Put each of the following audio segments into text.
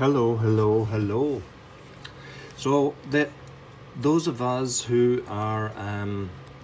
Hello. So those of us who are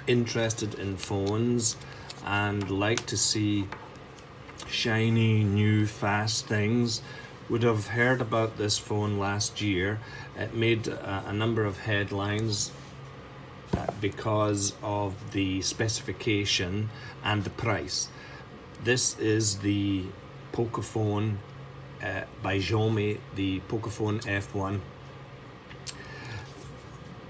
interested in phones and like to see shiny, new, fast things would have heard about this phone last year. It made a number of headlines because of the specification and the price. This is the Pocophone by Xiaomi, the Pocophone F1.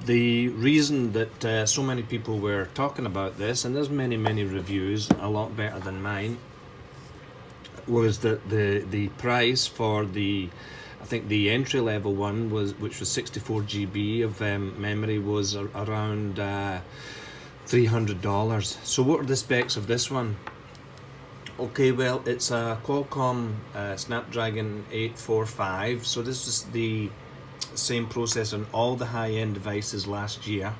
The reason that so many people were talking about this, and there's many reviews, a lot better than mine, was that the price for I think the entry level one which was 64 GB of memory, was around $300. So what are the specs of this one? Okay, well, it's a Qualcomm Snapdragon 845, so this is the same processor on all the high-end devices last year.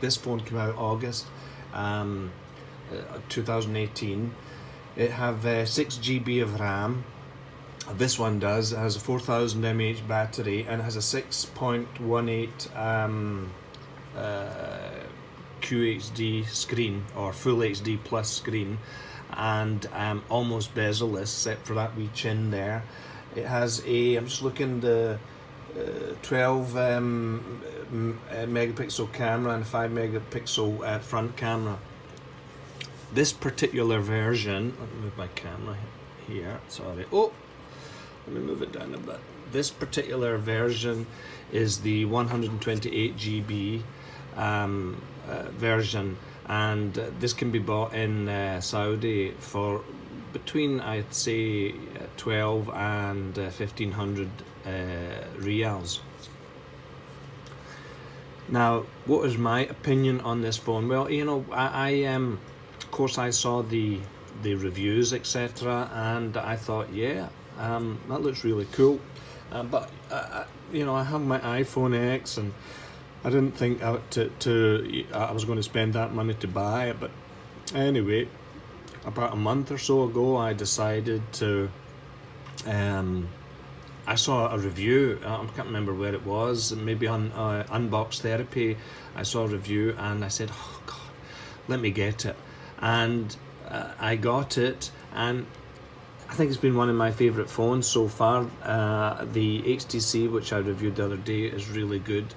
This phone came out August 2018. It have 6 GB of RAM. This one does. It has a 4000 mAh battery and has a 6.18 QHD screen, or Full HD Plus screen, and almost bezel-less except for that wee chin there. It has I'm just looking, the 12 megapixel camera and 5 megapixel front camera. This particular version, let me move my camera here, sorry, let me move it down a bit. This particular version is the 128 GB version, and this can be bought in Saudi for between, I'd say, 12 and 1500 riyals. Now, what is my opinion on this phone? Well, you know, I of course I saw the reviews, etc., and I thought, yeah, that looks really cool. But you know, I have my iPhone X, and I didn't think I was going to spend that money to buy it. But anyway, about a month or so ago, I decided to. I saw a review. I can't remember where it was. Maybe on Unbox Therapy. I saw a review, and I said, "Oh God, let me get it." And I got it, and I think it's been one of my favorite phones so far. The HTC, which I reviewed the other day, is really good.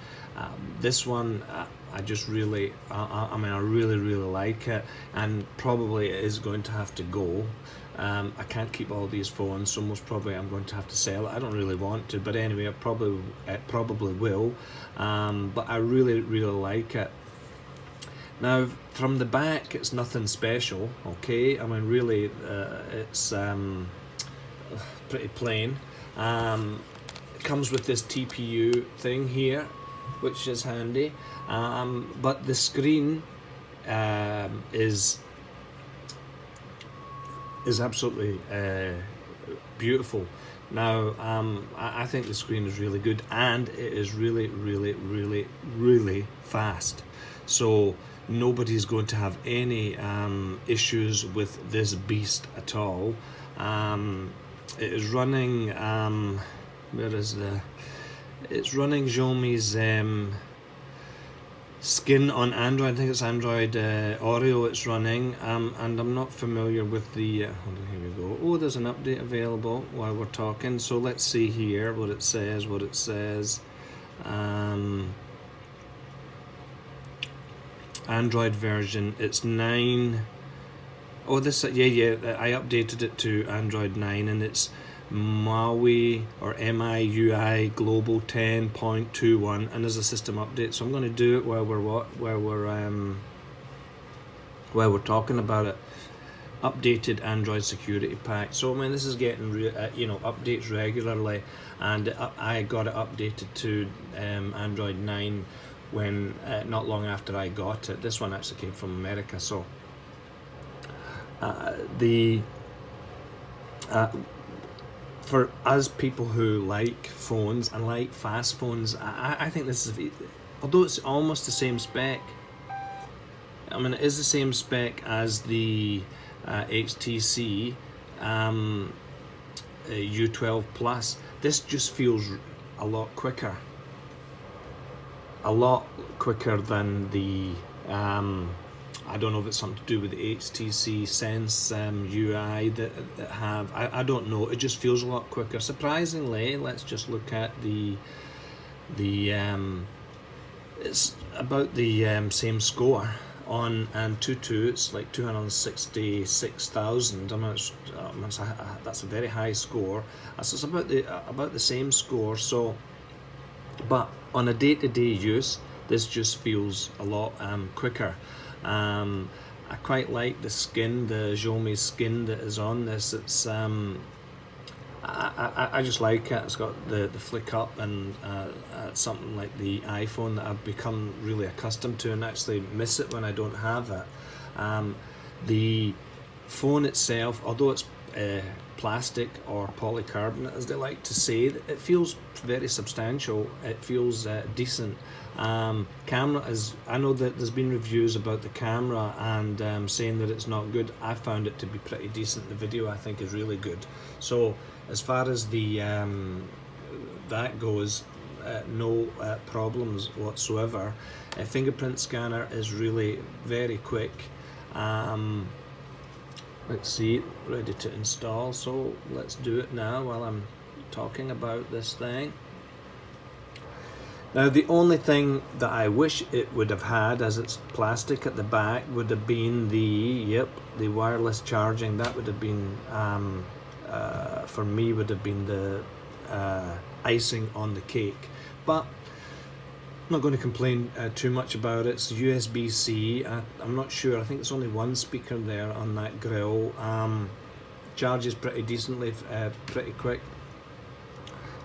This one, I just really, I really like it, and probably it is going to have to go. I can't keep all these phones, so most probably I'm going to have to sell it. I don't really want to, but anyway, it probably will. But I really like it. Now, from the back, it's nothing special, okay? I mean, really, it's pretty plain. It comes with this TPU thing here, which is handy. But the screen is absolutely beautiful. Now, I think the screen is really good, and it is really fast. So nobody's going to have any issues with this beast at all. It is running it's running Xiaomi's skin on Android. I think it's Android Oreo it's running, and I'm not familiar with the hold on, here we go. Oh, there's an update available while we're talking, so let's see here what it says. Android version, it's 9. Oh, this, yeah, I updated it to Android 9, and it's MIUI or MIUI Global 10.21, and there's a system update. So I'm going to do it while we're talking about it. Updated Android security pack. So I mean, this is getting updates regularly, and I got it updated to Android 9 when not long after I got it. This one actually came from America. So for us people who like phones and like fast phones, I think this is, although it's almost the same spec, I mean, it is the same spec as the HTC U12 Plus, this just feels a lot quicker. A lot quicker than the, I don't know if it's something to do with the HTC Sense UI that have, I don't know, it just feels a lot quicker. Surprisingly, let's just look at the it's about the same score on Antutu. It's like 266,000. I mean, that's a very high score. So it's about the same score. So, but on a day-to-day use, this just feels a lot quicker. I quite like the skin, the Xiaomi skin that is on this. It's I just like it. It's got the flick up, and something like the iPhone that I've become really accustomed to, and actually miss it when I don't have it. The phone itself, although it's plastic or polycarbonate as they like to say, it feels very substantial. It feels decent. Camera is, I know that there's been reviews about the camera and saying that it's not good. I found it to be pretty decent. The video I think is really good. So as far as the that goes, no problems whatsoever. Fingerprint scanner is really very quick. Let's see, ready to install, so let's do it now while I'm talking about this thing. Now the only thing that I wish it would have had, as it's plastic at the back, would have been the wireless charging. That would have been, for me, would have been the icing on the cake. But I'm not going to complain too much about it. It's USB-C. I'm not sure. I think it's only one speaker there on that grill. Charges pretty decently, pretty quick.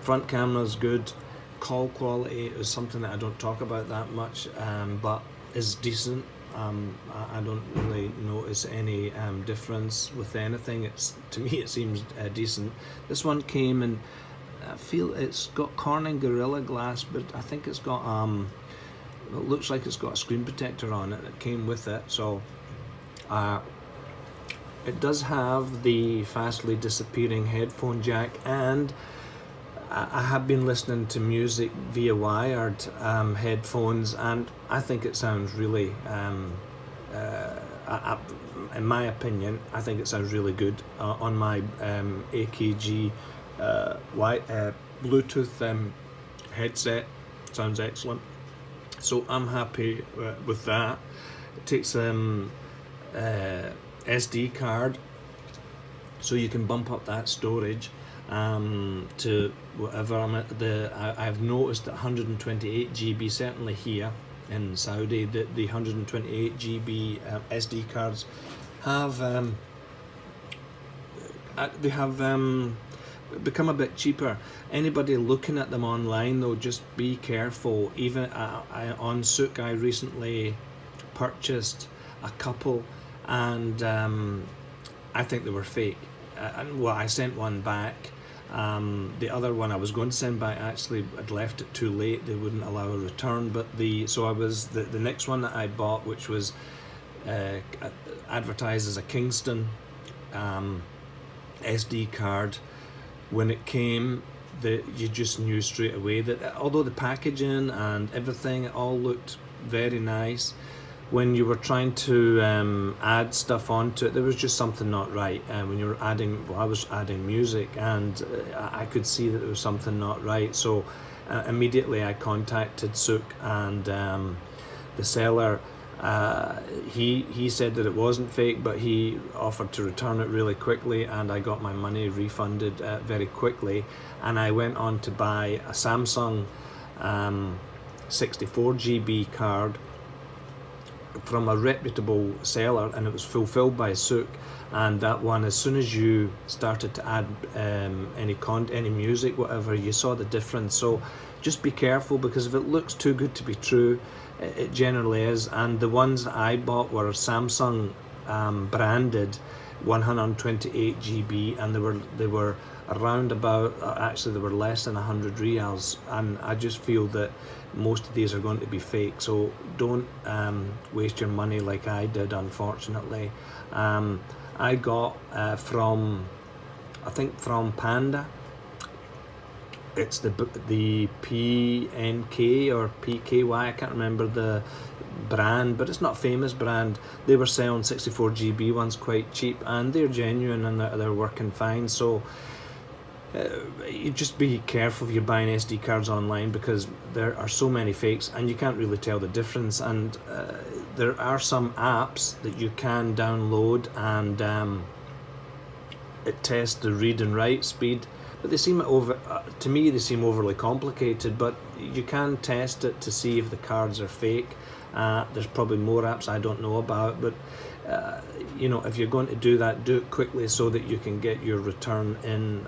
Front camera's good. Call quality is something that I don't talk about that much, but is decent. I don't really notice any difference with anything. To me it seems decent. This one came in, I feel it's got Corning Gorilla Glass, but I think it's got it looks like it's got a screen protector on it that came with it. So it does have the fastly disappearing headphone jack, and I have been listening to music via wired headphones, and I think it sounds really, in my opinion, I think it sounds really good on my AKG Bluetooth headset. Sounds excellent. So I'm happy with that. It takes SD card, so you can bump up that storage to whatever. I've noticed that 128 GB, certainly here in Saudi, that the 128 GB SD cards have become a bit cheaper. Anybody looking at them online though, just be careful. Even on Souk, I recently purchased a couple, and I think they were fake. Well, I sent one back. The other one I was going to send back, actually I'd left it too late. They wouldn't allow a return. But the next one that I bought, which was advertised as a Kingston SD card, when it came, you just knew straight away that although the packaging and everything, it all looked very nice, when you were trying to add stuff onto it, there was just something not right. When you were adding, well, I was adding music, and I could see that there was something not right. So immediately I contacted Souk, and the seller, he said that it wasn't fake, but he offered to return it really quickly, and I got my money refunded very quickly. And I went on to buy a Samsung 64 GB card from a reputable seller, and it was fulfilled by Souk. And that one, as soon as you started to add any music, whatever, you saw the difference. So just be careful, because if it looks too good to be true, it generally is. And the ones that I bought were Samsung branded 128 GB, and they were around about, actually they were less than 100 riyals, and I just feel that most of these are going to be fake. So don't waste your money like I did, unfortunately. I got from Panda, it's the PNK or PKY, I can't remember the brand, but it's not a famous brand. They were selling 64GB ones quite cheap, and they're genuine and they're working fine. So you just be careful if you're buying SD cards online, because there are so many fakes and you can't really tell the difference. And there are some apps that you can download and it tests the read and write speed, but they seem to me they seem overly complicated. But you can test it to see if the cards are fake. There's probably more apps I don't know about, but you know, if you're going to do that, do it quickly so that you can get your return in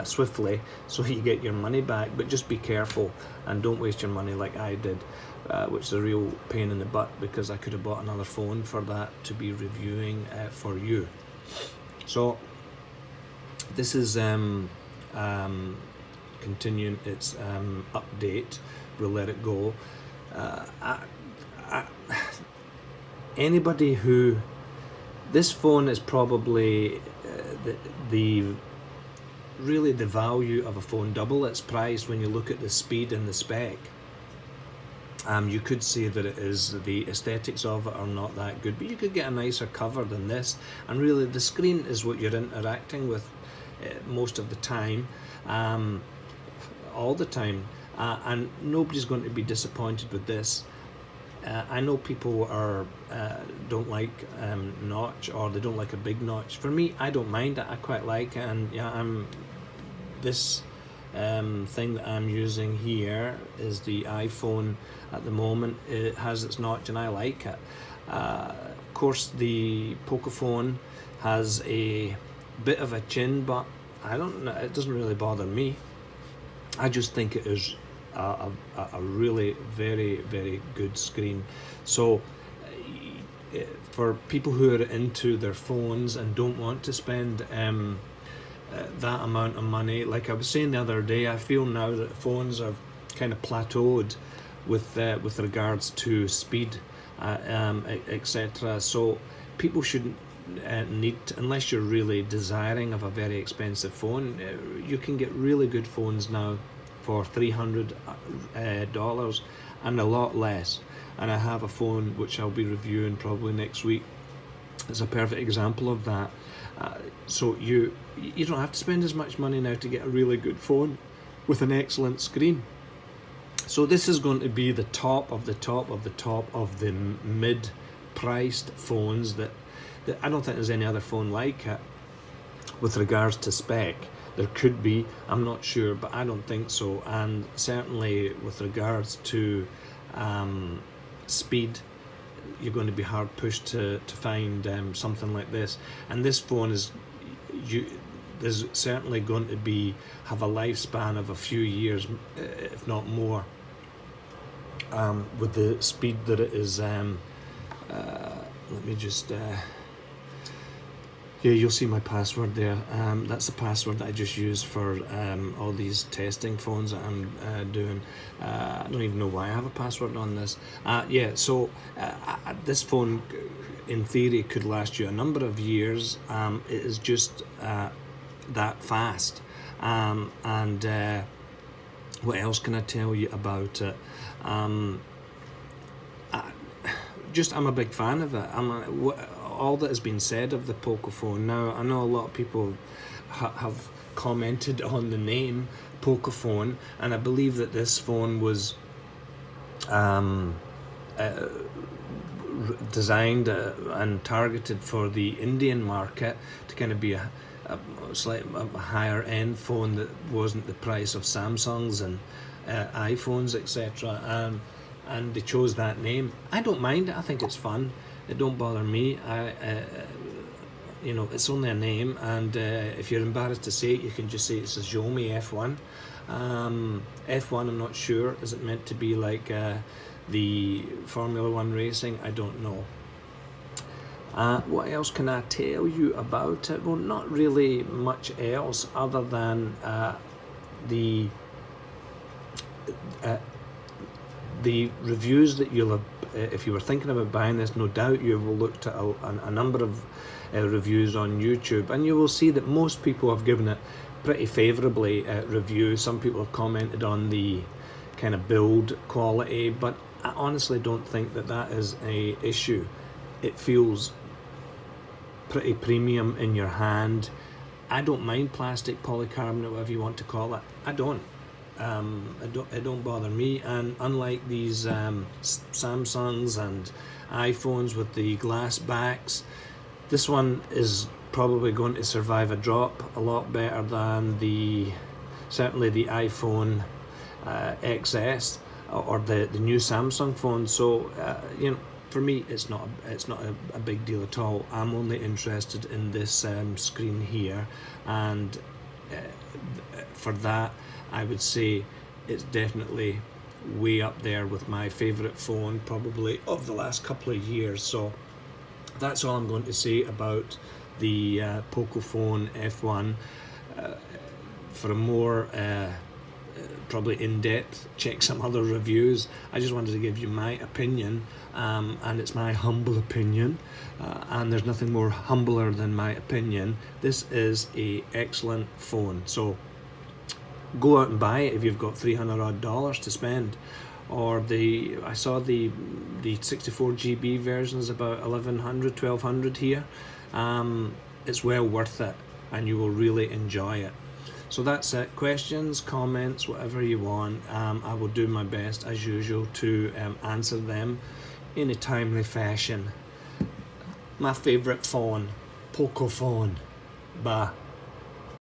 swiftly, so you get your money back. But just be careful and don't waste your money like I did, which is a real pain in the butt, because I could have bought another phone for that to be reviewing for you. So this is continuing its update. We'll let it go. Anybody who, this phone is probably the really the value of a phone, double its price when you look at the speed and the spec. You could say that it is, the aesthetics of it are not that good, but you could get a nicer cover than this, and really the screen is what you're interacting with most of the time, all the time, and nobody's going to be disappointed with this. I know people don't like notch, or they don't like a big notch. For me, I don't mind it. I quite like it, and yeah, this thing that I'm using here is the iPhone at the moment. It has its notch and I like it. Of course, the Pocophone has a bit of a chin, but I don't know, it doesn't really bother me. I just think it is a really very, very good screen. So for people who are into their phones and don't want to spend that amount of money, like I was saying the other day, I feel now that phones are kind of plateaued with regards to speed, etc. So people shouldn't need to, unless you're really desiring of a very expensive phone. You can get really good phones now for $300 and a lot less. And I have a phone which I'll be reviewing probably next week. It's a perfect example of that. So you don't have to spend as much money now to get a really good phone with an excellent screen. So this is going to be the top of the top of the top of the mid-priced phones that I don't think there's any other phone like it with regards to spec. There could be, I'm not sure, but I don't think so. And certainly with regards to speed, you're going to be hard pushed to find something like this. And this phone is, there's certainly going to have a lifespan of a few years, if not more, with the speed that it is. Let me just. Yeah, you'll see my password there. That's the password that I just used for all these testing phones that I'm doing. I don't even know why I have a password on this. Yeah, so this phone, in theory, could last you a number of years. It is just that fast. And what else can I tell you about it? I'm a big fan of it. All that has been said of the Pocophone. Now, I know a lot of people have commented on the name Pocophone, and I believe that this phone was designed and targeted for the Indian market to kind of be a slightly higher end phone that wasn't the price of Samsungs and iPhones, etc. And they chose that name. I don't mind it. I think it's fun. It don't bother me. You know, it's only a name, and if you're embarrassed to say it, you can just say it's a Xiaomi F1. F1, I'm not sure. Is it meant to be like the Formula 1 racing? I don't know. What else can I tell you about it? Well, not really much else other than the reviews that you'll have. If you were thinking about buying this, no doubt you will looked at a number of reviews on YouTube, and you will see that most people have given it pretty favourably review. Some people have commented on the kind of build quality, but I honestly don't think that that is a issue. It feels pretty premium in your hand. I don't mind plastic, polycarbonate, whatever you want to call it. I don't. It don't bother me. And unlike these Samsungs and iPhones with the glass backs, this one is probably going to survive a drop a lot better than certainly the iPhone XS or the new Samsung phone. So for me, it's not a big deal at all. I'm only interested in this screen here, and for that, I would say it's definitely way up there with my favourite phone, probably of the last couple of years. So that's all I'm going to say about the Pocophone F1. For a more probably in-depth, check some other reviews. I just wanted to give you my opinion, and it's my humble opinion, and there's nothing more humbler than my opinion. This is a excellent phone, so go out and buy it if you've got $300 odd to spend. Or I saw the 64 GB version is about $1,100 here. It's well worth it, and you will really enjoy it. So that's it. Questions, comments, whatever you want, I will do my best as usual to answer them in a timely fashion. My favourite phone, Pocophone. Bye.